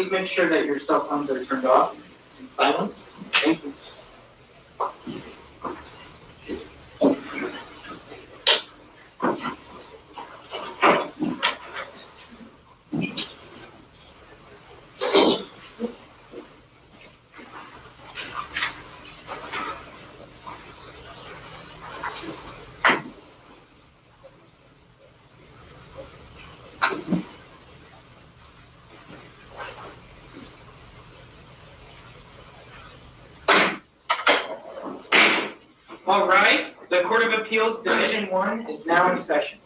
please make sure that your cell phones are turned off and silenced. Thank you. All rise. The Court of Appeals Division 1 is now in session.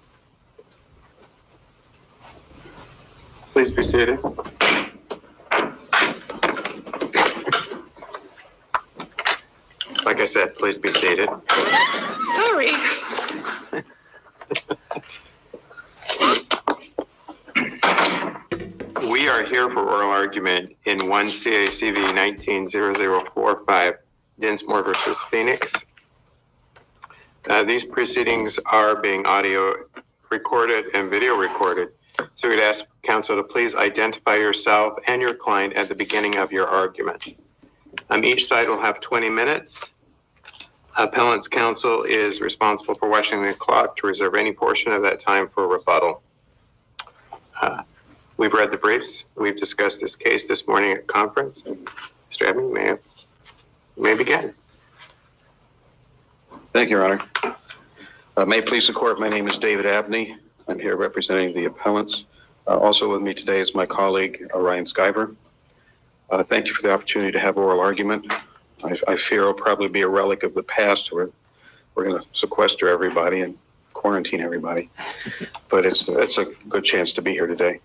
Please be seated. Like I said, please be seated. Sorry. We are here for oral argument in 1 CACV 190045, Dinsmoor versus Phoenix. These proceedings are being audio recorded and video recorded. So we'd ask counsel to please identify yourself and your client at the beginning of your argument. Each side will have 20 minutes. Appellant's counsel is responsible for watching the clock to reserve any portion of that time for rebuttal. We've read the briefs. We've discussed this case this morning at conference. Mr. Abney, you may begin. Thank you, Your Honor. May it please the court, my name is David Abney. I'm here representing the appellants. Also with me today is my colleague, Ryan Skyver. Thank you for the opportunity to have oral argument. I fear it'll probably be a relic of the past where we're going to sequester everybody and quarantine everybody, but it's a good chance to be here today.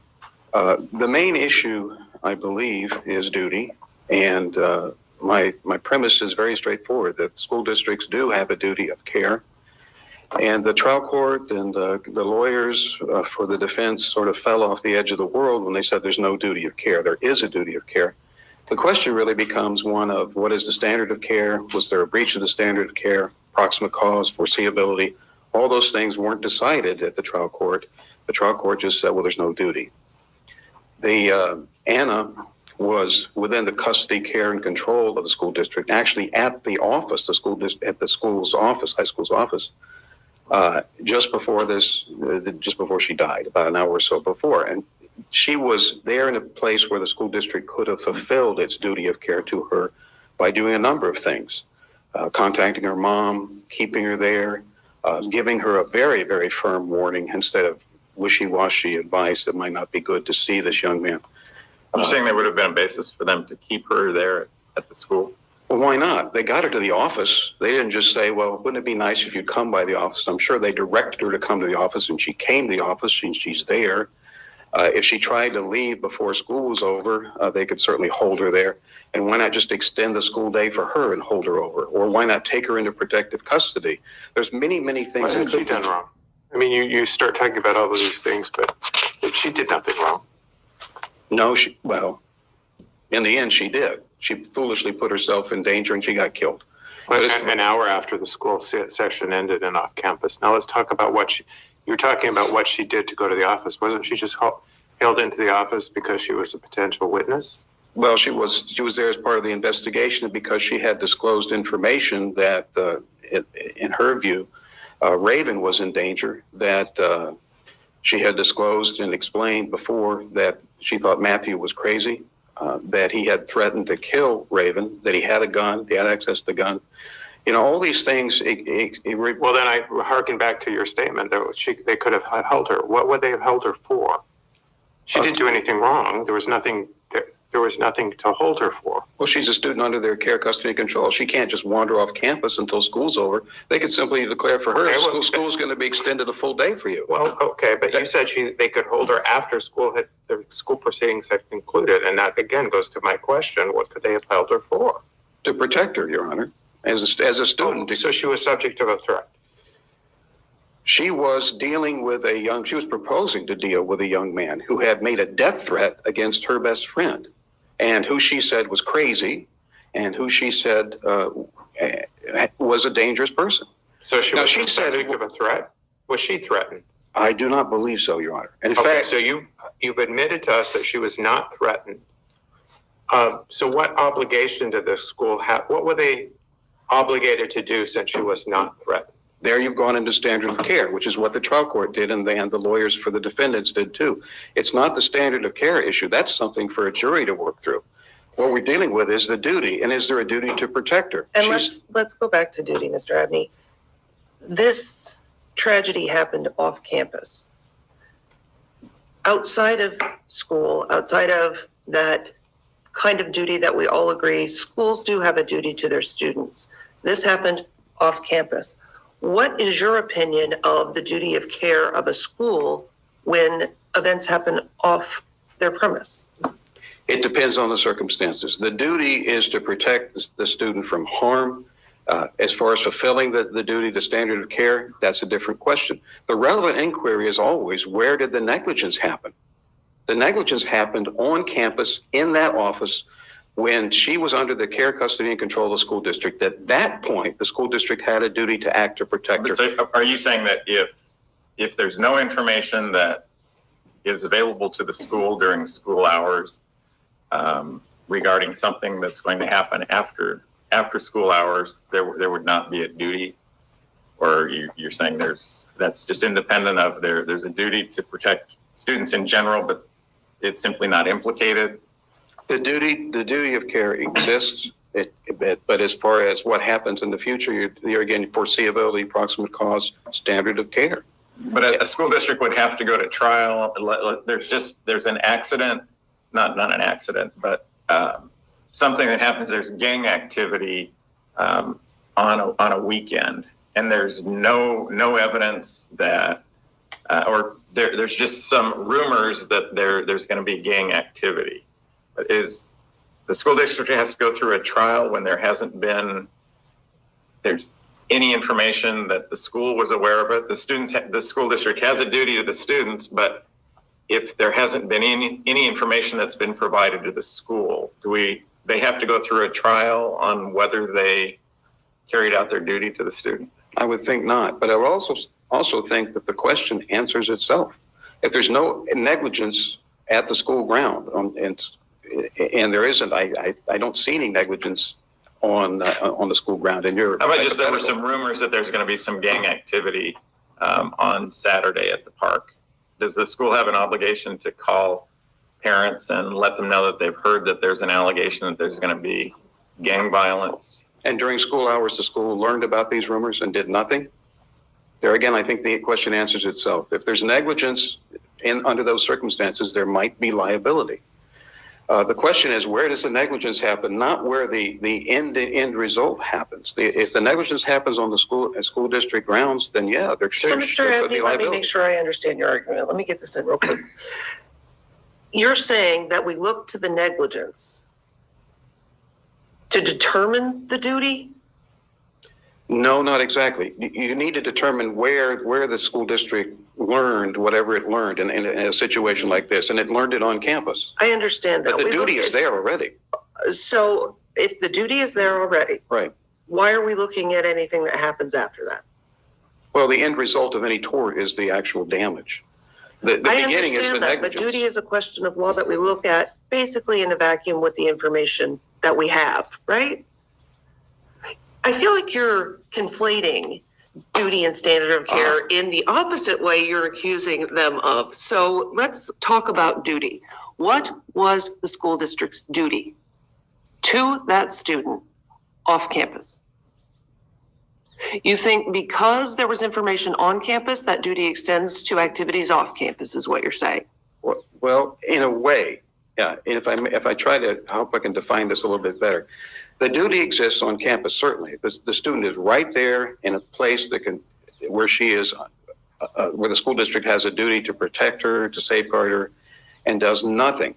The main issue, I believe, is duty, and my premise is very straightforward, that school districts do have a duty of care, and the trial court and the lawyers for the defense sort of fell off the edge of the world when they said there's no duty of care. There is a duty of care. The question really becomes one of what is the standard of care? Was there a breach of the standard of care? Proximate cause, foreseeability? All those things weren't decided at the trial court. The trial court just said, well, there's no duty. Anna was within the custody, care, and control of the school district, actually at the office, at the school's office, high school's office, just before she died, about an hour or so before. And she was there in a place where the school district could have fulfilled its duty of care to her by doing a number of things, contacting her mom, keeping her there, giving her a very, very firm warning instead of wishy-washy advice that might not be good to see this young man. I'm saying there would have been a basis for them to keep her there at the school. Well, why not? They got her to the office. They didn't just say, well, wouldn't it be nice if you'd come by the office? I'm sure they directed her to come to the office, and she came to the office, and she's there. If she tried to leave before school was over, they could certainly hold her there. And why not just extend the school day for her and hold her over? Or why not take her into protective custody? There's many, many things. What had she done wrong? I mean, you start talking about all of these things, but she did nothing wrong. No, well, in the end, she did. She foolishly put herself in danger and she got killed. But an hour after the school session ended and off campus. Now let's talk about you're talking about what she did to go to the office. Wasn't she just held into the office because she was a potential witness? Well, she was there as part of the investigation because she had disclosed information that, in her view, Raven was in danger, that she had disclosed and explained before that she thought Matthew was crazy, that he had threatened to kill Raven, that he had a gun, he had access to a gun. You know, all these things. Well, then I harken back to your statement that they could have held her. What would they have held her for? She didn't do anything wrong. There was nothing to hold her for. Well, she's a student under their care, custody, and control. She can't just wander off campus until school's over. They could simply declare for her, school's going to be extended a full day for you. Well, okay, but you said they could hold her after the school proceedings had concluded, and that again goes to my question: what could they have held her for? To protect her, Your Honor, as a student. So she was subject to a threat. She was proposing to deal with a young man who had made a death threat against her best friend, and who she said was crazy, and who she said was a dangerous person. So she was subject of a threat? Was she threatened? I do not believe so, Your Honor. In fact, so you've admitted to us that she was not threatened So what obligation did the school have? What were they obligated to do since she was not threatened? There you've gone into standard of care, which is what the trial court did, and the lawyers for the defendants did too. It's not the standard of care issue. That's something for a jury to work through. What we're dealing with is the duty, and is there a duty to protect her? And let's go back to duty, Mr. Abney. This tragedy happened off campus. Outside of school, outside of that kind of duty that we all agree, schools do have a duty to their students. This happened off campus. What is your opinion of the duty of care of a school when events happen off their premise? It depends on the circumstances. The duty is to protect the student from harm. As far as fulfilling the duty, the standard of care, that's a different question. The relevant inquiry is always, where did the negligence happen? The negligence happened on campus in that office when she was under the care, custody, and control of the school district. At that point, the school district had a duty to act to protect her. So are you saying that if there's no information that is available to the school during school hours regarding something that's going to happen after school hours, there would not be a duty? Or you're saying that's just independent of there's a duty to protect students in general, but it's simply not implicated? The duty of care exists, but as far as what happens in the future, you're again, foreseeability, proximate cause, standard of care. But a school district would have to go to trial. There's an accident, not an accident, but something that happens. There's gang activity on a weekend, and there's no evidence that, or there's just some rumors that there's going to be gang activity. Is the school district has to go through a trial when there's any information that the school was aware of it? The school district has a duty to the students, but if there hasn't been any information that's been provided to the school, they have to go through a trial on whether they carried out their duty to the student? I would think not, but I would also think that the question answers itself. If there's no negligence at the school ground, and there isn't, I don't see any negligence on the school ground. And how about just there were some rumors that there's going to be some gang activity on Saturday at the park? Does the school have an obligation to call parents and let them know that they've heard that there's an allegation that there's going to be gang violence? And during school hours, the school learned about these rumors and did nothing? There again, I think the question answers itself. If there's negligence under those circumstances, there might be liability. The question is, where does the negligence happen? Not where the end result happens. If the negligence happens on the school district grounds, then yeah, there So, Mr. Abney, let me make sure I understand your argument. Let me get this in real quick. You're saying that we look to the negligence to determine the duty? No, not exactly. You need to determine where the school district learned whatever it learned in a situation like this, and it learned it on campus. I understand that. But the duty is there already. So if the duty is there already, right? Why are we looking at anything that happens after that? Well, the end result of any tort is the actual damage. The beginning is the negligence. But duty is a question of law that we look at basically in a vacuum with the information that we have, right? I feel like you're conflating duty and standard of care in the opposite way you're accusing them of. So let's talk about duty. What was the school district's duty to that student off campus? You think because there was information on campus, that duty extends to activities off campus is what you're saying? Well, in a way, yeah. If I try to, I hope I can define this a little bit better. The duty exists on campus, certainly. The student is right there in a place where she is, where the school district has a duty to protect her, to safeguard her, and does nothing.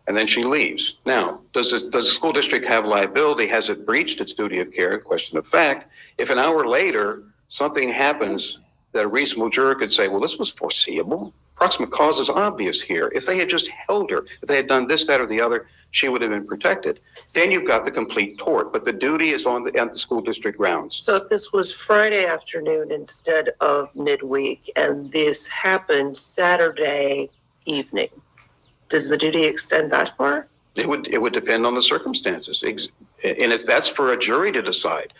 And then she leaves. Now, does the school district have liability? Has it breached its duty of care? Question of fact. If an hour later something happens that a reasonable juror could say, well, this was foreseeable. Proximate cause is obvious here. If they had just held her, if they had done this, that, or the other, she would have been protected. Then you've got the complete tort, but the duty is at the school district grounds. So if this was Friday afternoon instead of midweek, and this happened Saturday evening, does the duty extend that far? It would depend on the circumstances. And that's for a jury to decide.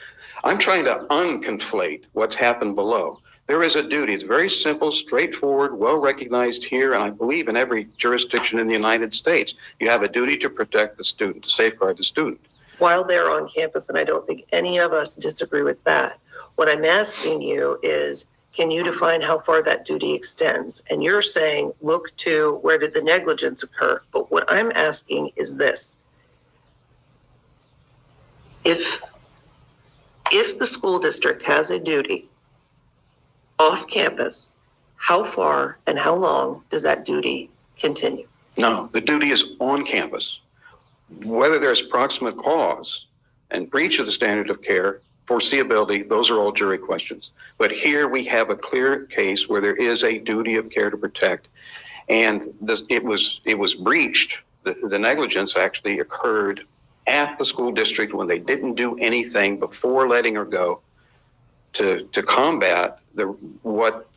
I'm trying to unconflate what's happened below. There is a duty. It's very simple, straightforward, well recognized here, and I believe in every jurisdiction in the United States. You have a duty to protect the student, to safeguard the student. While they're on campus, and I don't think any of us disagree with that. What I'm asking you is, can you define how far that duty extends? And you're saying, look to where did the negligence occur? But what I'm asking is this. If the school district has a duty off campus, how far and how long does that duty continue? No, the duty is on campus. Whether there's proximate cause and breach of the standard of care, foreseeability, those are all jury questions. But here we have a clear case where there is a duty of care to protect, and it was breached. The negligence actually occurred at the school district when they didn't do anything before letting her go to combat what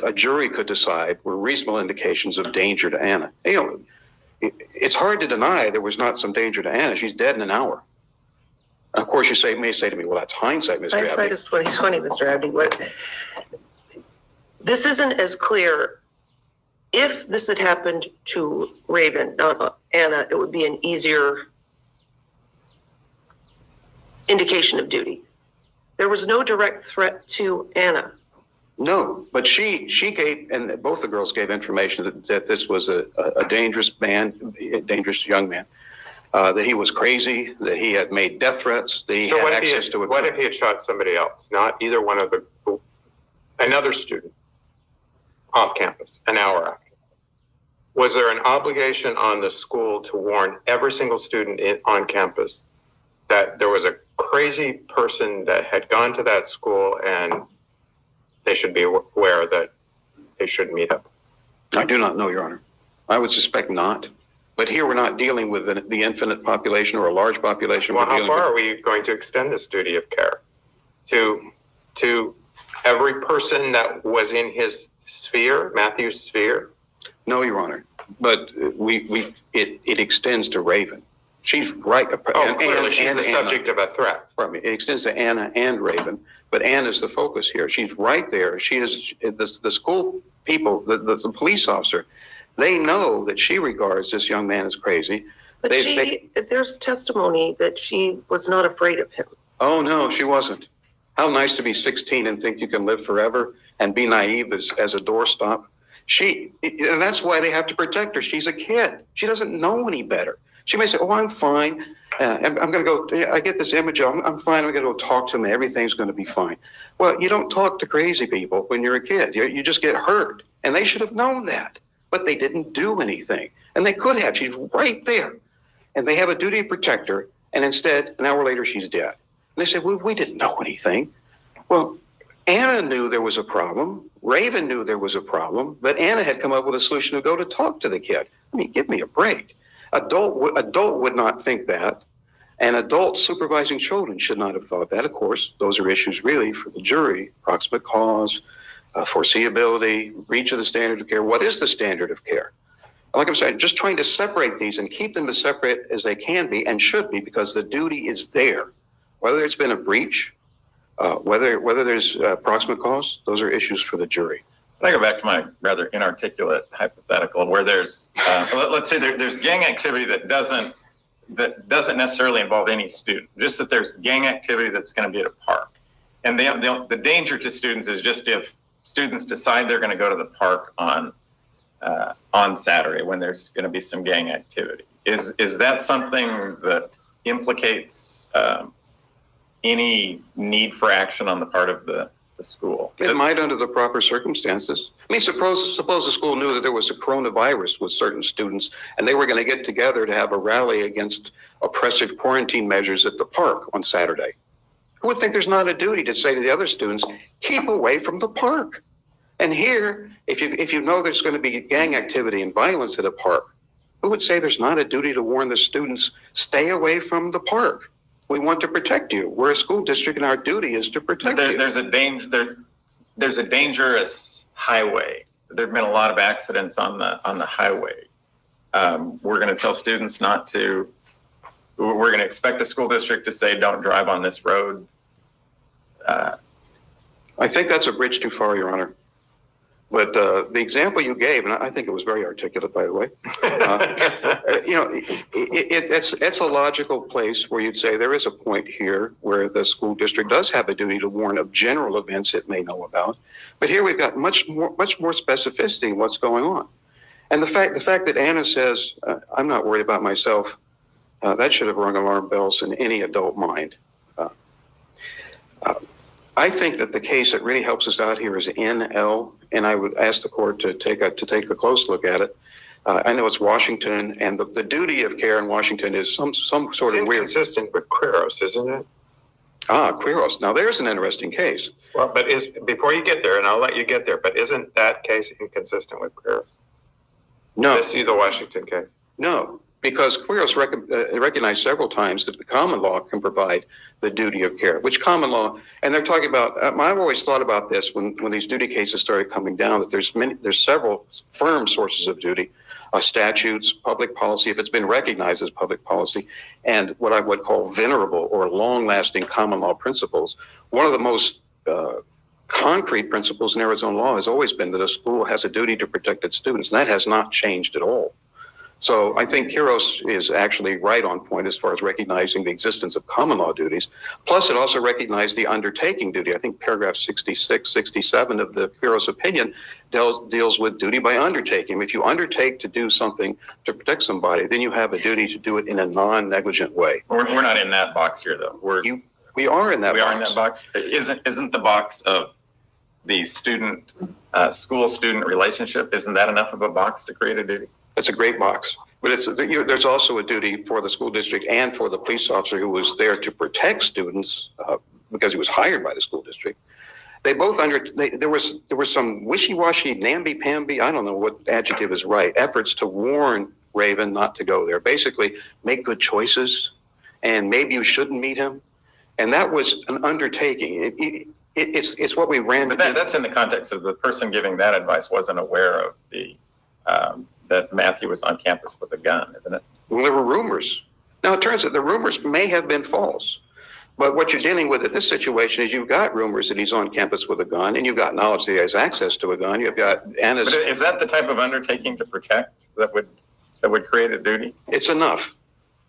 a jury could decide were reasonable indications of danger to Anna. You know, it's hard to deny there was not some danger to Anna. She's dead in an hour. And of course, you may say to me, well, that's hindsight, Mr. Abney. Hindsight is 20/20, Mr. Abney. This isn't as clear. If this had happened to Raven, not Anna, it would be an easier indication of duty. There was no direct threat to Anna. No, but she gave, and both the girls gave information that this was a dangerous man, a dangerous young man, that he was crazy, that he had made death threats, that he had access to a gun. What if he had shot somebody else, not either one of another student off campus an hour after? Was there an obligation on the school to warn every single student on campus that there was a crazy person that had gone to that school and they should be aware that they shouldn't meet up? I do not know, Your Honor. I would suspect not. But here we're not dealing with the infinite population or a large population. Well, how far are we going to extend this duty of care? To every person that was in his sphere, Matthew's sphere? No, Your Honor. But it extends to Raven. She's right. Clearly she's the subject of a threat. Pardon me. It extends to Anna and Raven, but Anna is the focus here. She's right there. She is the school people, the police officer. They know that she regards this young man as crazy. But there's testimony that she was not afraid of him. Oh no, she wasn't. How nice to be 16 and think you can live forever and be naive as a doorstop. And that's why they have to protect her. She's a kid. She doesn't know any better. She may say, oh, I'm fine. I'm going to go, I get this image, I'm fine. I'm going to go talk to him. Everything's going to be fine. Well, you don't talk to crazy people when you're a kid. You just get hurt. And they should have known that. But they didn't do anything. And they could have. She's right there. And they have a duty to protect her. And instead, an hour later, she's dead. And they say, well, we didn't know anything. Well, Anna knew there was a problem. Raven knew there was a problem. But Anna had come up with a solution to go to talk to the kid. I mean, give me a break. Adult would not think that. And adults supervising children should not have thought that. Of course, those are issues really for the jury. Proximate cause, foreseeability, breach of the standard of care. What is the standard of care? Like I'm saying, just trying to separate these and keep them as separate as they can be and should be, because the duty is there. Whether it's been a breach, whether there's proximate cause, those are issues for the jury. I go back to my rather inarticulate hypothetical where there's, let's say there's gang activity that doesn't necessarily involve any student, just that there's gang activity that's going to be at a park. And the danger to students is just if students decide they're going to go to the park on Saturday when there's going to be some gang activity. Is that something that implicates any need for action on the part of the school? It might under the proper circumstances. I mean, suppose the school knew that there was a coronavirus with certain students and they were going to get together to have a rally against oppressive quarantine measures at the park on Saturday. Who would think there's not a duty to say to the other students, keep away from the park? And here, if you know there's going to be gang activity and violence at a park, who would say there's not a duty to warn the students, stay away from the park? We want to protect you. We're a school district and our duty is to protect you. There's a dangerous highway. There've been a lot of accidents on the highway. we're going to tell students not to, we're going to expect a school district to say, don't drive on this road. I think that's a bridge too far, Your Honor. But the example you gave, and I think it was very articulate, by the way, it's a logical place where you'd say there is a point here where the school district does have a duty to warn of general events it may know about. But here we've got much more specificity in what's going on. And the fact that Anna says, I'm not worried about myself, that should have rung alarm bells in any adult mind. I think that the case that really helps us out here is NL, and I would ask the court to take a close look at it. I know it's Washington, and the duty of care in Washington is some sort of weird. It's inconsistent with Quiros, isn't it? Quiros. Now there's an interesting case. Well, but before you get there, and I'll let you get there, but isn't that case inconsistent with Quiros? No. Let's see the Washington case. No, because Quiros recognized several times that the common law can provide the duty of care, which common law, and they're talking about, I've always thought about this when these duty cases started coming down, that there's several firm sources of duty, statutes, public policy, if it's been recognized as public policy, and what I would call venerable or long-lasting common law principles. One of the most concrete principles in Arizona law has always been that a school has a duty to protect its students, and that has not changed at all. So I think Quiros is actually right on point as far as recognizing the existence of common law duties. Plus, it also recognized the undertaking duty. I think paragraph 66, 67 of the Quiros opinion deals with duty by undertaking. If you undertake to do something to protect somebody, then you have a duty to do it in a non-negligent way. We're not in that box here, though. We are in that box. We are in that box. Isn't the box of the student, school-student relationship, isn't that enough of a box to create a duty? It's a great box, but there's also a duty for the school district and for the police officer who was there to protect students because he was hired by the school district. They both there was some wishy-washy, namby-pamby, I don't know what adjective is right, efforts to warn Raven not to go there. Basically, make good choices, and maybe you shouldn't meet him. And that was an undertaking. It's what we ran. But that's in the context of the person giving that advice wasn't aware of the that Matthew was on campus with a gun, isn't it? Well, there were rumors. Now, it turns out the rumors may have been false. But what you're dealing with at this situation is you've got rumors that he's on campus with a gun, and you've got knowledge that he has access to a gun. You've got Anna's. But is that the type of undertaking to protect that would create a duty? It's enough.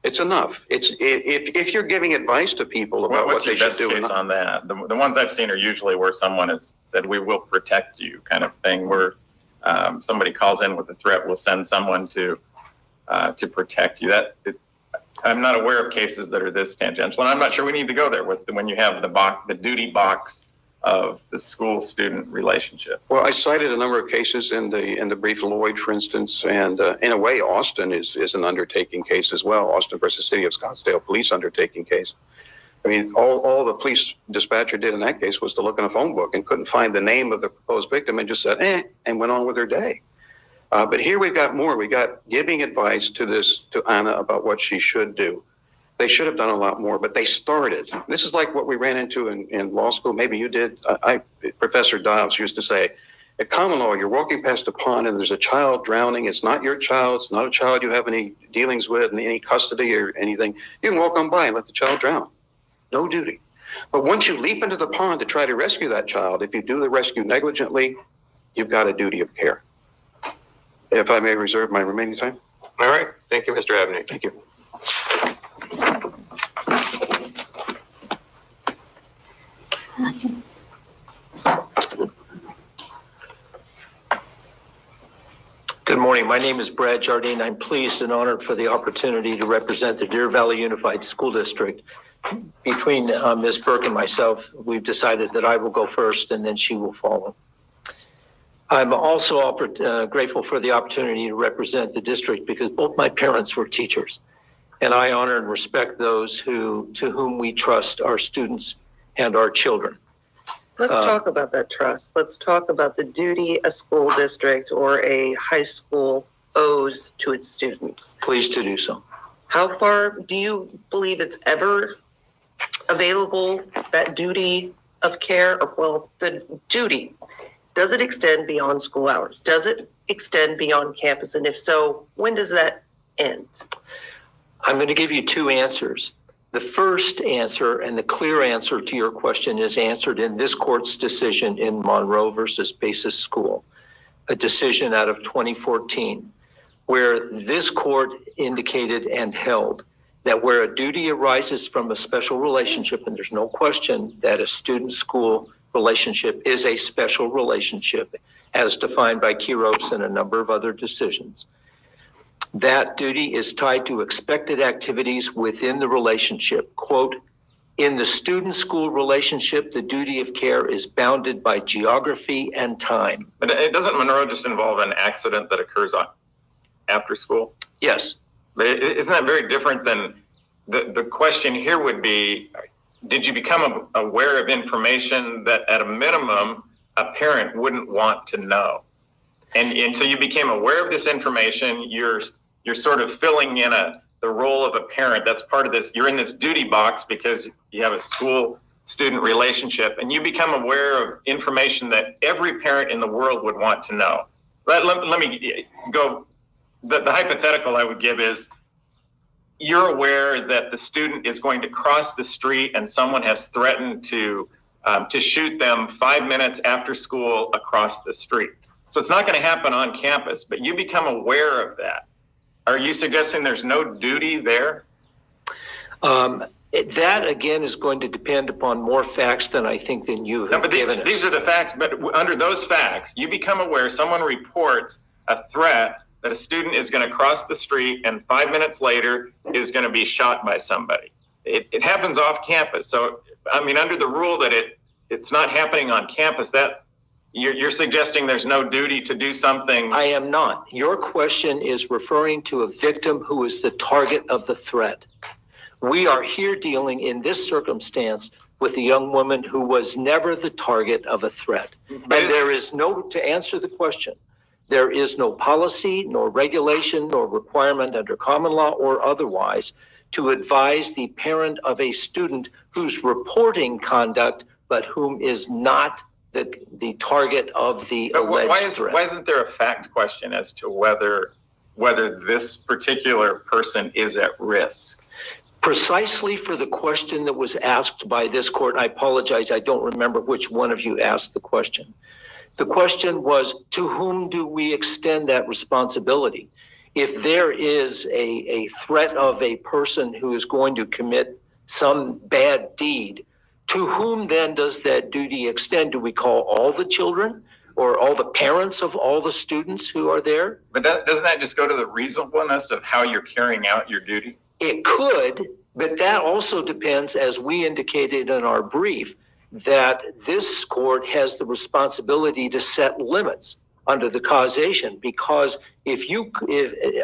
It's enough. If you're giving advice to people about what they should do. What's your best case on that? The ones I've seen are usually where someone has said, "We will protect you," kind of thing, where somebody calls in with a threat, we'll send someone to protect you. I'm not aware of cases that are this tangential, and I'm not sure we need to go there when you have the duty box of the school-student relationship. Well, I cited a number of cases in the brief, Lloyd, for instance, and in a way, Austin is an undertaking case as well. Austin versus City of Scottsdale police undertaking case. I mean, all the police dispatcher did in that case was to look in a phone book and couldn't find the name of the proposed victim and just said, and went on with their day. But here we've got more. We got giving advice to Anna about what she should do. They should have done a lot more, but they started. This is like what we ran into in law school. Maybe you did. Professor Dobbs used to say, at common law, you're walking past a pond and there's a child drowning. It's not your child. It's not a child you have any dealings with, any custody or anything. You can walk on by and let the child drown. No duty. But once you leap into the pond to try to rescue that child, if you do the rescue negligently, you've got a duty of care. If I may reserve my remaining time. All right. Thank you, Mr. Abney. Thank you. Good morning. My name is Brad Jardine. I'm pleased and honored for the opportunity to represent the Deer Valley Unified School District. Between Ms. Burke and myself, we've decided that I will go first and then she will follow. I'm also grateful for the opportunity to represent the district because both my parents were teachers, and I honor and respect those to whom we trust our students and our children. Let's talk about that trust. Let's talk about the duty a school district or a high school owes to its students. Pleased to do so. How far do you believe it's ever available, that duty of care? Well, the duty, does it extend beyond school hours? Does it extend beyond campus? And if so, when does that end? I'm going to give you two answers. The first answer and the clear answer to your question is answered in this court's decision in Monroe versus Basis School, a decision out of 2014, where this court indicated and held that where a duty arises from a special relationship, and there's no question that a student-school relationship is a special relationship as defined by Quiros and a number of other decisions, that duty is tied to expected activities within the relationship. Quote, in the student-school relationship, the duty of care is bounded by geography and time. But it doesn't Monroe just involve an accident that occurs after school? Yes. But isn't that very different than the question here would be, did you become aware of information that at a minimum a parent wouldn't want to know? And so you became aware of this information. You're sort of filling in the role of a parent. That's part of this. You're in this duty box because you have a school-student relationship, and you become aware of information that every parent in the world would want to know. Let me go. The hypothetical I would give is, you're aware that the student is going to cross the street and someone has threatened to shoot them 5 minutes after school across the street. So it's not going to happen on campus, but you become aware of that. Are you suggesting there's no duty there? That, again, is going to depend upon more facts than I think than you have given us. These are the facts, but under those facts, you become aware someone reports a threat that a student is going to cross the street and 5 minutes later is going to be shot by somebody. It happens off campus. So, I mean, under the rule that it's not happening on campus, that you're suggesting there's no duty to do something. I am not. Your question is referring to a victim who is the target of the threat. We are here dealing in this circumstance with a young woman who was never the target of a threat. And there is no, to answer the question, there is no policy, nor regulation, nor requirement under common law or otherwise to advise the parent of a student who's reporting conduct, but whom is not the target of the alleged threat. Why isn't there a fact question as to whether this particular person is at risk? Precisely for the question that was asked by this court. I apologize, I don't remember which one of you asked the question. The question was, to whom do we extend that responsibility? If there is a threat of a person who is going to commit some bad deed, to whom then does that duty extend? Do we call all the children or all the parents of all the students who are there? But doesn't that just go to the reasonableness of how you're carrying out your duty? It could, but that also depends, as we indicated in our brief, that this court has the responsibility to set limits under the causation, because if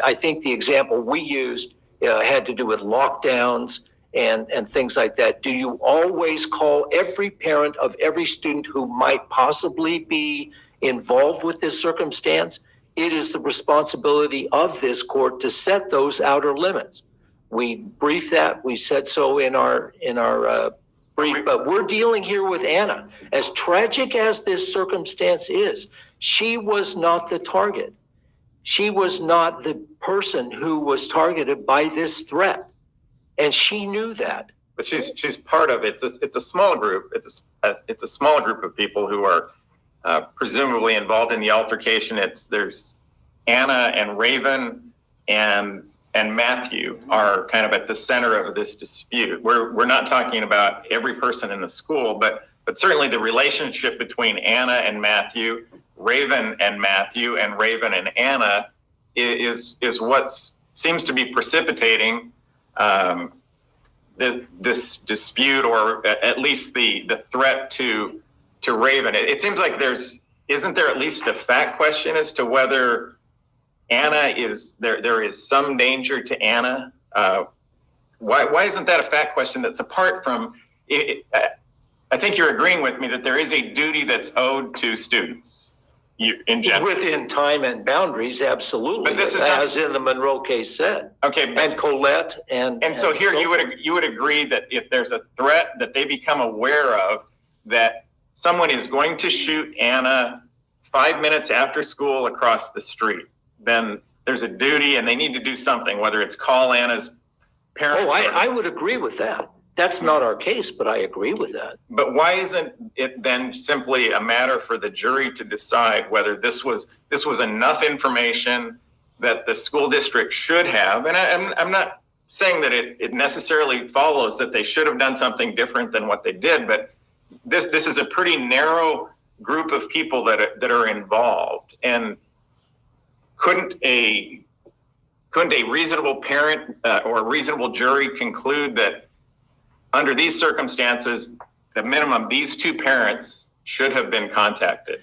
I think the example we used had to do with lockdowns and things like that. Do you always call every parent of every student who might possibly be involved with this circumstance? It is the responsibility of this court to set those outer limits. We briefed that, we said so in our brief, but we're dealing here with Anna. As tragic as this circumstance is, she was not the target. She was not the person who was targeted by this threat. And she knew that. But she's part of it. It's a small group. It's a small group of people who are presumably involved in the altercation. There's Anna and Raven and Matthew are kind of at the center of this dispute. We're not talking about every person in the school, but certainly the relationship between Anna and Matthew, Raven and Matthew, and Raven and Anna is what seems to be precipitating this dispute, or at least the threat to Raven. It seems like isn't there at least a fact question as to whether Anna there is some danger to Anna? Why isn't that a fact question that's apart from it? I think you're agreeing with me that there is a duty that's owed to students in general. Within time and boundaries, absolutely. But this is as in the Monroe case said. Okay. And Colette and so here you would agree that if there's a threat that they become aware of, that someone is going to shoot Anna 5 minutes after school across the street, then there's a duty and they need to do something, whether it's call Anna's parents. Oh, I would agree with that. That's not our case, but I agree with that. But why isn't it then simply a matter for the jury to decide whether this was enough information that the school district should have? And I'm not saying that it necessarily follows that they should have done something different than what they did, but this is a pretty narrow group of people that are involved. And couldn't a reasonable parent or a reasonable jury conclude that under these circumstances, at minimum, these two parents should have been contacted?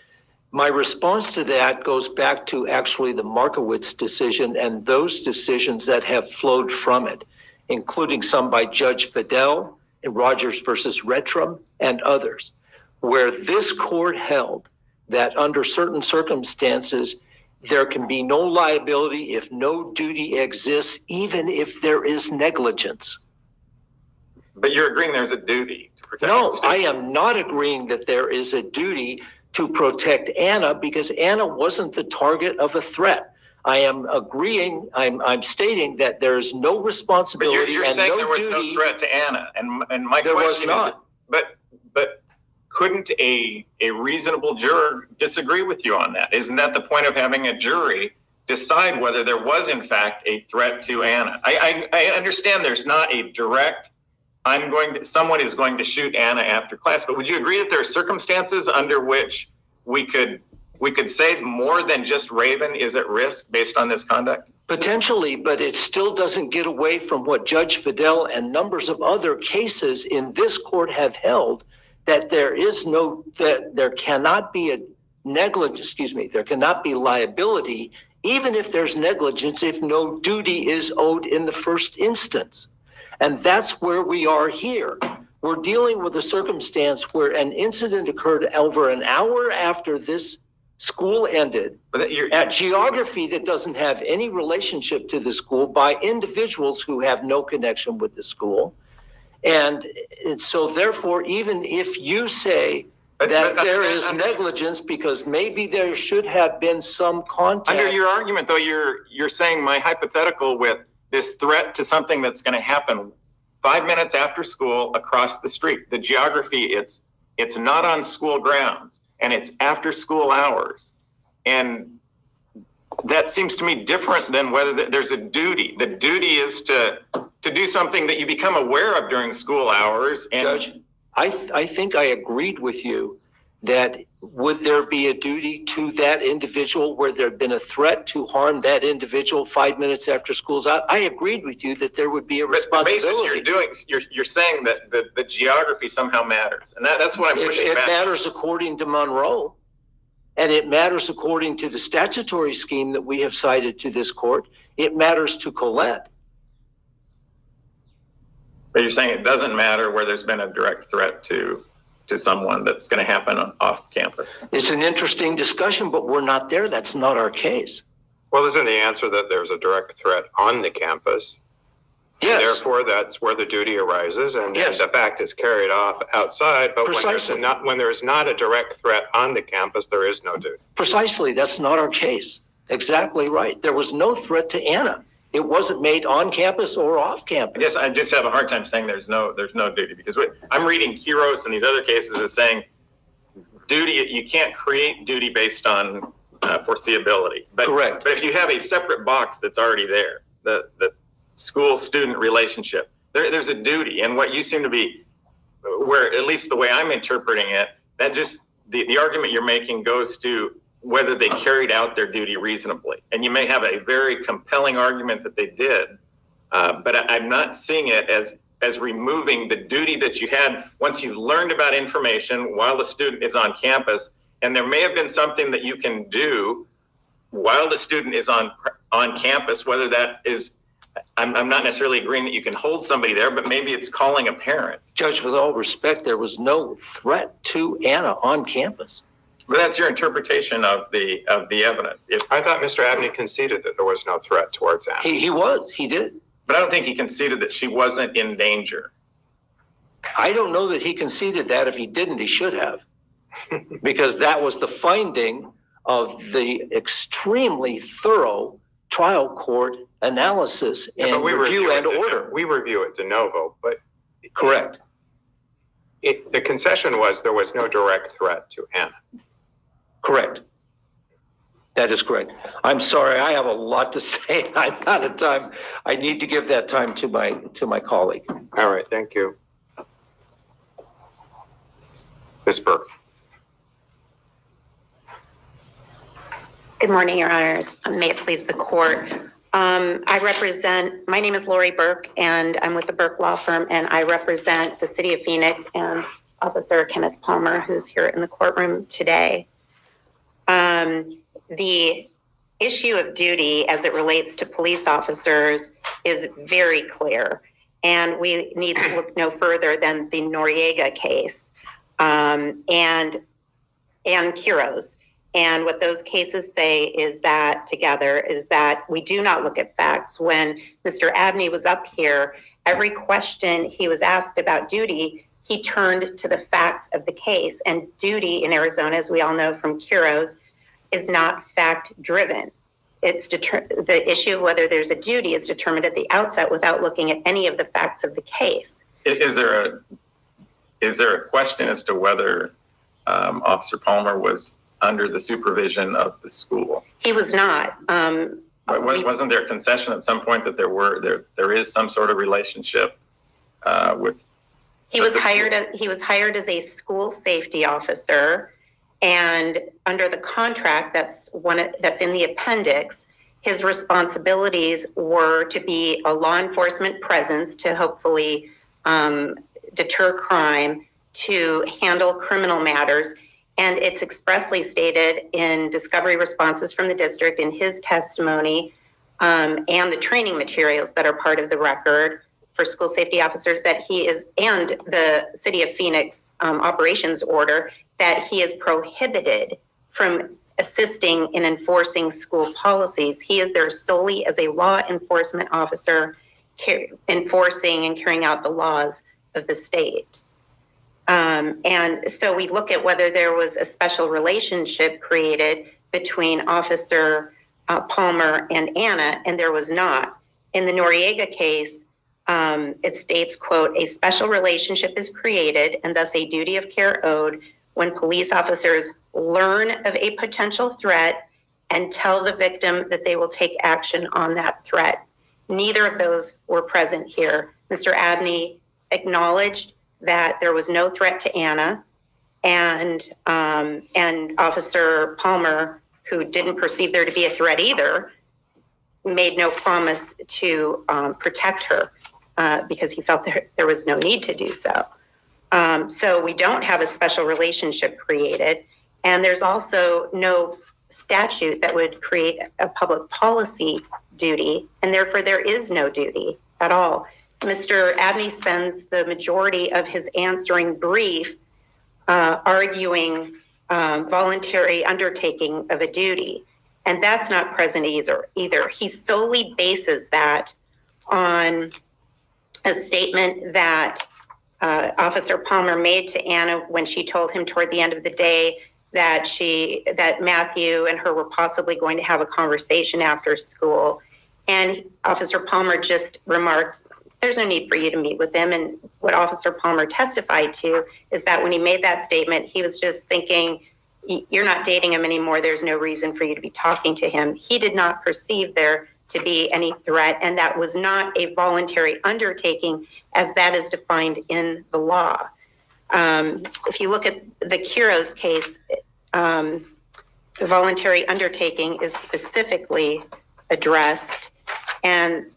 My response to that goes back to actually the Markowitz decision and those decisions that have flowed from it, including some by Judge Fidel in Rogers versus Retram and others, where this court held that under certain circumstances, there can be no liability if no duty exists, even if there is negligence. But you're agreeing there's a duty to protect the No, student. I am not agreeing that there is a duty to protect Anna because Anna wasn't the target of a threat. I am agreeing, I'm stating that there is no But responsibility you're and saying no there was duty. no threat to Anna, and my There was question is, not. but couldn't a reasonable juror disagree with you on that? Isn't that the point of having a jury decide whether there was in fact a threat to Anna? I understand there's not a direct, someone is going to shoot Anna after class, but would you agree that there are circumstances under which we could say more than just Raven is at risk based on this conduct? Potentially, but it still doesn't get away from what Judge Fidel and numbers of other cases in this court have held, that there cannot be a negligence, there cannot be liability, even if there's negligence, if no duty is owed in the first instance. And that's where we are here. We're dealing with a circumstance where an incident occurred over an hour after this school ended at geography that doesn't have any relationship to the school by individuals who have no connection with the school. And so therefore, even if you say that there is negligence because maybe there should have been some contact. Under your argument, though, you're saying my hypothetical with this threat to something that's going to happen 5 minutes after school across the street. The geography, it's not on school grounds and it's after school hours. And that seems to me different than whether there's a duty. The duty is to do something that you become aware of during school hours. And Judge, I think I agreed with you that would there be a duty to that individual where there'd been a threat to harm that individual 5 minutes after school's out? I agreed with you that there would be a responsibility. The basis you're saying that the geography somehow matters. And that's what I'm pushing back. It matters according to Monroe. And it matters according to the statutory scheme that we have cited to this court. It matters to Colette. But you're saying it doesn't matter where there's been a direct threat to someone that's going to happen off campus. It's an interesting discussion, but we're not there. That's not our case. Well, isn't the answer that there's a direct threat on the campus? Yes. And therefore, that's where the duty arises, and Yes. the fact is carried off outside. But Precisely. when there is not a direct threat on the campus, there is no duty. Precisely. That's not our case. Exactly right. There was no threat to Anna. It wasn't made on campus or off I campus. guess I just have a hard time saying there's no duty, because I'm reading Kiros and these other cases as saying duty, you can't create duty based on foreseeability. But, Correct. But if you have a separate box that's already there, the school-student relationship, there's a duty. And what you seem to be, where at least the way I'm interpreting it, that just, the argument you're making goes to whether they carried out their duty reasonably. And you may have a very compelling argument that they did, but I'm not seeing it as removing the duty that you had once you've learned about information while the student is on campus. And there may have been something that you can do while the student is on campus, whether that is, I'm not necessarily agreeing that you can hold somebody there, but maybe it's calling a parent. Judge, with all respect, there was no threat to Anna on campus. But that's your interpretation of the evidence. I thought Mr. Abney conceded that there was no threat towards Anna. He did. But I don't think he conceded that she wasn't in danger. I don't know that he conceded that. If he didn't, he should have. Because that was the finding of the extremely thorough trial court analysis Yeah, and but we review and it de- order. We review it de novo, but Correct. the concession was there was no direct threat to Anna. Correct. That is correct. I'm sorry, I have a lot to say. I'm out of time. I need to give that time to my colleague. All right, thank you. Ms. Burke. Good morning, Your Honors. May it please the court. My name is Lori Burke, and I'm with the Burke Law Firm, and I represent the City of Phoenix and Officer Kenneth Palmer, who's here in the courtroom today. The issue of duty as it relates to police officers is very clear, and we need to look no further than the Noriega case and Quiroz. And what those cases say is that we do not look at facts. When Mr. Abney was up here, every question he was asked about duty, he turned to the facts of the case. And duty in Arizona, as we all know from Quiroz, is not fact-driven. The issue of whether there's a duty is determined at the outset without looking at any of the facts of the case. Is there a question as to whether Officer Palmer was under the supervision of the school? He was not. Wasn't there concession at some point that there is some sort of relationship with? He was hired as a school safety officer, and under the contract that's in the appendix, his responsibilities were to be a law enforcement presence to hopefully deter crime, to handle criminal matters. And it's expressly stated in discovery responses from the district, in his testimony, and the training materials that are part of the record for school safety officers, that he is, and the City of Phoenix operations order, that he is prohibited from assisting in enforcing school policies. He is there solely as a law enforcement officer, enforcing and carrying out the laws of the state. And so we look at whether there was a special relationship created between Officer Palmer and Anna, and there was not. In the Noriega case, it states, quote, "A special relationship is created and thus a duty of care owed when police officers learn of a potential threat and tell the victim that they will take action on that threat." Neither of those were present here. Mr. Abney acknowledged that there was no threat to Anna, and Officer Palmer, who didn't perceive there to be a threat either, made no promise to protect her because he felt there was no need to do so. So we don't have a special relationship created, and there's also no statute that would create a public policy duty, and therefore there is no duty at all. Mr. Abney spends the majority of his answering brief arguing voluntary undertaking of a duty, and that's not present either. He solely bases that on a statement that Officer Palmer made to Anna when she told him toward the end of the day that Matthew and her were possibly going to have a conversation after school. And Officer Palmer just remarked, "There's no need for you to meet with him." And what Officer Palmer testified to is that when he made that statement, he was just thinking, "You're not dating him anymore. There's no reason for you to be talking to him." He did not perceive there to be any threat, and that was not a voluntary undertaking as that is defined in the law. If you look at the Quiroz case, the voluntary undertaking is specifically addressed, and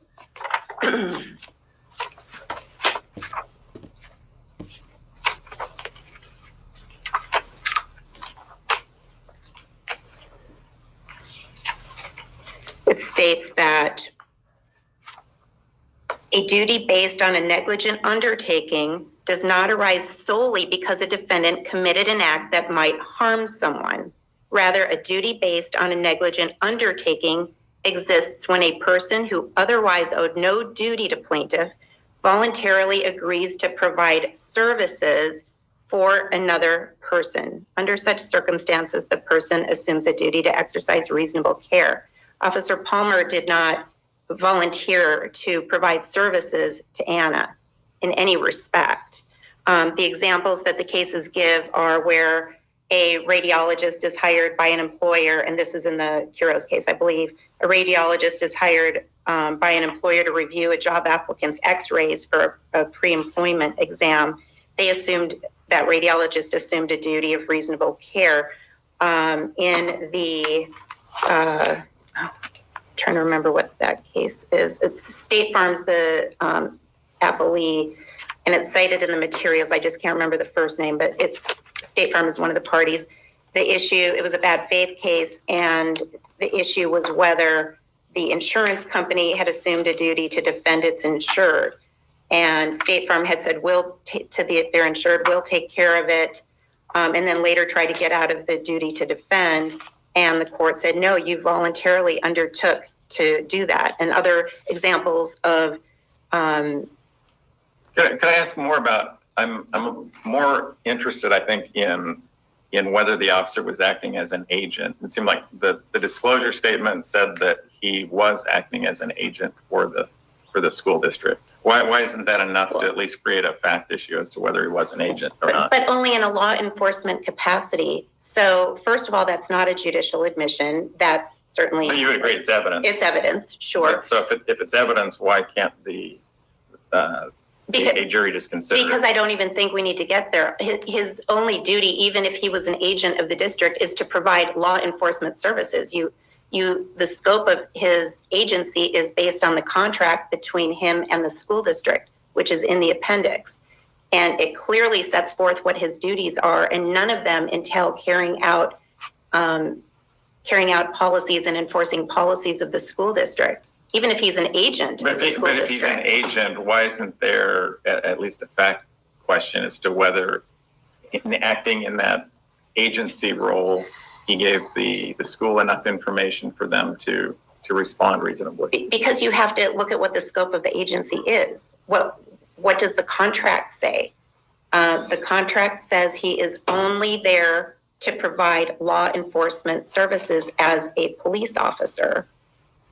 it states that a duty based on a negligent undertaking does not arise solely because a defendant committed an act that might harm someone. Rather, a duty based on a negligent undertaking exists when a person who otherwise owed no duty to plaintiff voluntarily agrees to provide services for another person. Under such circumstances, the person assumes a duty to exercise reasonable care. Officer Palmer did not volunteer to provide services to Anna in any respect. The examples that the cases give are where a radiologist is hired by an employer, and this is in the Kuros case, I believe. A radiologist is hired by an employer to review a job applicant's x-rays for a pre-employment exam. That radiologist assumed a duty of reasonable care. In the, trying to remember what that case is. It's State Farm's the appellee, and it's cited in the materials. I just can't remember the first name, but it's State Farm is one of the parties. It was a bad faith case, and the issue was whether the insurance company had assumed a duty to defend its insured. And State Farm had said, their insured, will take care of it, and then later try to get out of the duty to defend. And the court said, no, you voluntarily undertook to do that. And other examples of... Can I ask more about, I'm more interested, I think, in whether the officer was acting as an agent. It seemed like the disclosure statement said that he was acting as an agent for the school district. Why isn't that enough to at least create a fact issue as to whether he was an agent or not? But only in a law enforcement capacity. So first of all, that's not a judicial admission. That's certainly... But you would agree it's evidence. It's evidence, sure. So if it's evidence, why can't a jury just consider it? Because I don't even think we need to get there. His only duty, even if he was an agent of the district, is to provide law enforcement services. The scope of his agency is based on the contract between him and the school district, which is in the appendix. And it clearly sets forth what his duties are, and none of them entail carrying out policies and enforcing policies of the school district, even if he's an agent of the school district. But if he's an agent, why isn't there at least a fact question as to whether acting in that agency role, he gave the school enough information for them to respond reasonably? Because you have to look at what the scope of the agency is. What does the contract say? The contract says he is only there to provide law enforcement services as a police officer,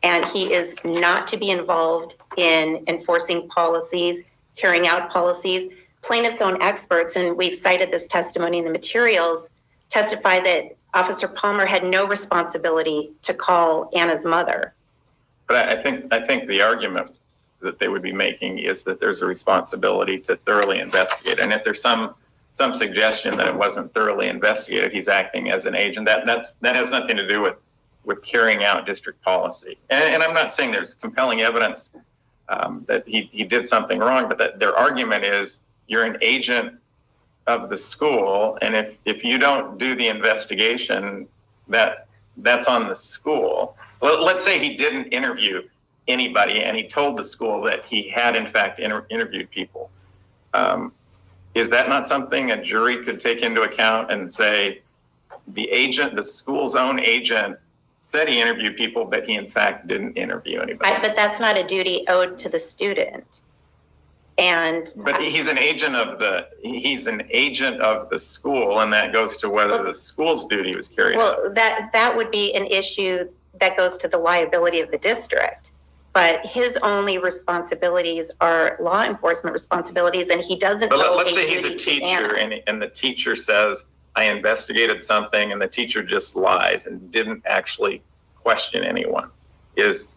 and he is not to be involved in enforcing policies, carrying out policies. Plaintiff's own experts, and we've cited this testimony in the materials, testify that Officer Palmer had no responsibility to call Anna's mother. But I think the argument that they would be making is that there's a responsibility to thoroughly investigate. And if there's some suggestion that it wasn't thoroughly investigated, he's acting as an agent, that has nothing to do with carrying out district policy. And I'm not saying there's compelling evidence that he did something wrong, but that their argument is you're an agent of the school, and if you don't do the investigation, that's on the school. Let's say he didn't interview anybody and he told the school that he had in fact interviewed people. Is that not something a jury could take into account and say the school's own agent said he interviewed people, but he in fact didn't interview anybody? But that's not a duty owed to the student. But he's an agent of the school, and that goes to whether the school's duty was carried out. Well, that would be an issue that goes to the liability of the district. But his only responsibilities are law enforcement responsibilities, and he doesn't. But let's say he's a teacher, and the teacher says, "I investigated something," and the teacher just lies and didn't actually question anyone. Is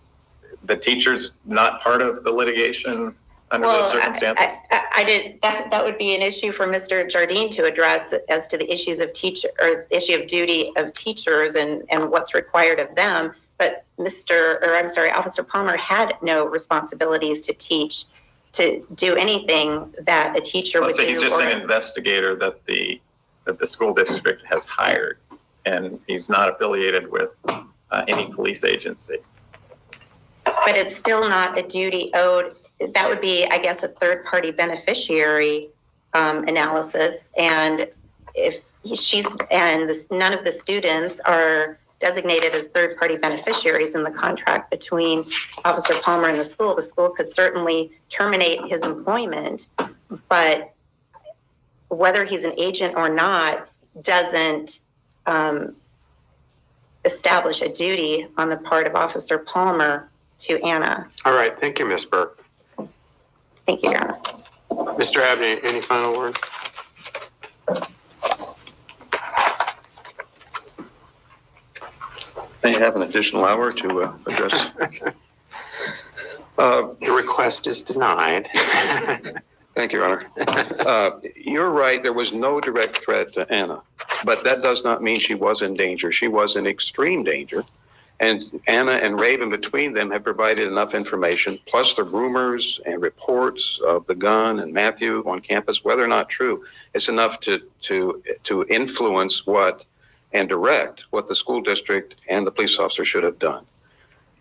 the teacher's not part of the litigation? Under those circumstances? That would be an issue for Mr. Jardine to address as to the issues of issue of duty of teachers and what's required of them. But Officer Palmer had no responsibilities to teach, to do anything that a teacher would do. Let's say he's just an investigator that the school district has hired, and he's not affiliated with any police agency. But it's still not a duty owed. That would be, I guess, a third-party beneficiary analysis. And if none of the students are designated as third-party beneficiaries in the contract between Officer Palmer and the school could certainly terminate his employment. But whether he's an agent or not doesn't establish a duty on the part of Officer Palmer to Anna. All right, thank you, Ms. Burke. Thank you, Your Honor. Mr. Abney, any final word? May I have an additional hour to address? Your request is denied. Thank you, Your Honor. You're right, there was no direct threat to Anna, but that does not mean she was in danger. She was in extreme danger. And Anna and Raven between them have provided enough information, plus the rumors and reports of the gun and Matthew on campus, whether or not true, it's enough to influence what and direct what the school district and the police officer should have done.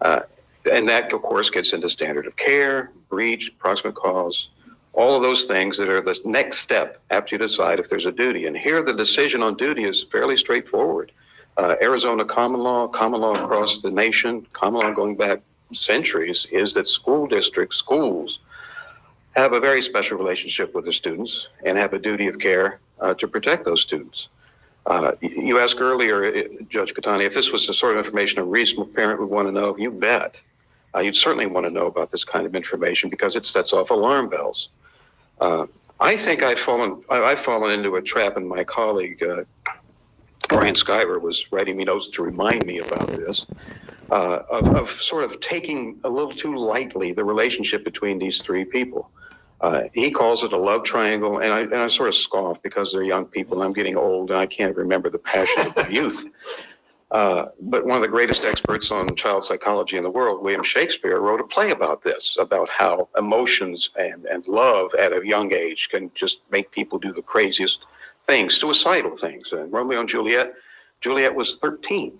And that, of course, gets into standard of care, breach, proximate cause, all of those things that are the next step after you decide if there's a duty. And here the decision on duty is fairly straightforward. Arizona common law across the nation, common law going back centuries, is that school districts, schools, have a very special relationship with the students and have a duty of care to protect those students. You asked earlier, Judge Catani, if this was the sort of information a reasonable parent would want to know. You bet. You'd certainly want to know about this kind of information because it sets off alarm bells. I think I've fallen into a trap, and my colleague, Ryan Skyver, was writing me notes to remind me about this, of sort of taking a little too lightly the relationship between these three people. He calls it a love triangle, and I sort of scoff because they're young people, and I'm getting old, and I can't remember the passion of youth. But one of the greatest experts on child psychology in the world, William Shakespeare, wrote a play about this, about how emotions and love at a young age can just make people do the craziest things, suicidal things. And Romeo and Juliet was 13,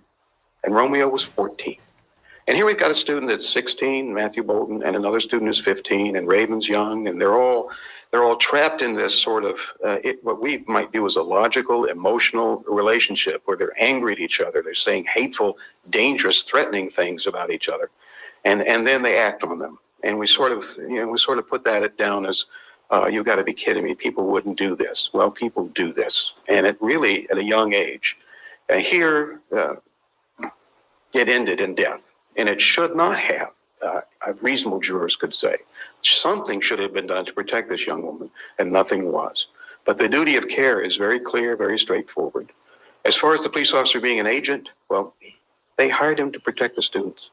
and Romeo was 14. And here we've got a student that's 16, Matthew Bolton, and another student who's 15, and Raven's young, and they're all trapped in this sort of what we might do as a logical, emotional relationship where they're angry at each other, they're saying hateful, dangerous, threatening things about each other, and then they act on them. And we sort of put that down as you've got to be kidding me, people wouldn't do this. Well, people do this, and it really at a young age. Here, it ended in death. And it should not have. Reasonable jurors could say something should have been done to protect this young woman, and nothing was. But the duty of care is very clear, very straightforward. As far as the police officer being an agent, well, they hired him to protect the students.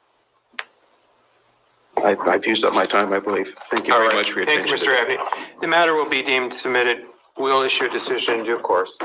I've used up my time, I believe. Thank you very much for your attention. Thank you, Mr. Abney. The matter will be deemed submitted. We'll issue a decision in due course.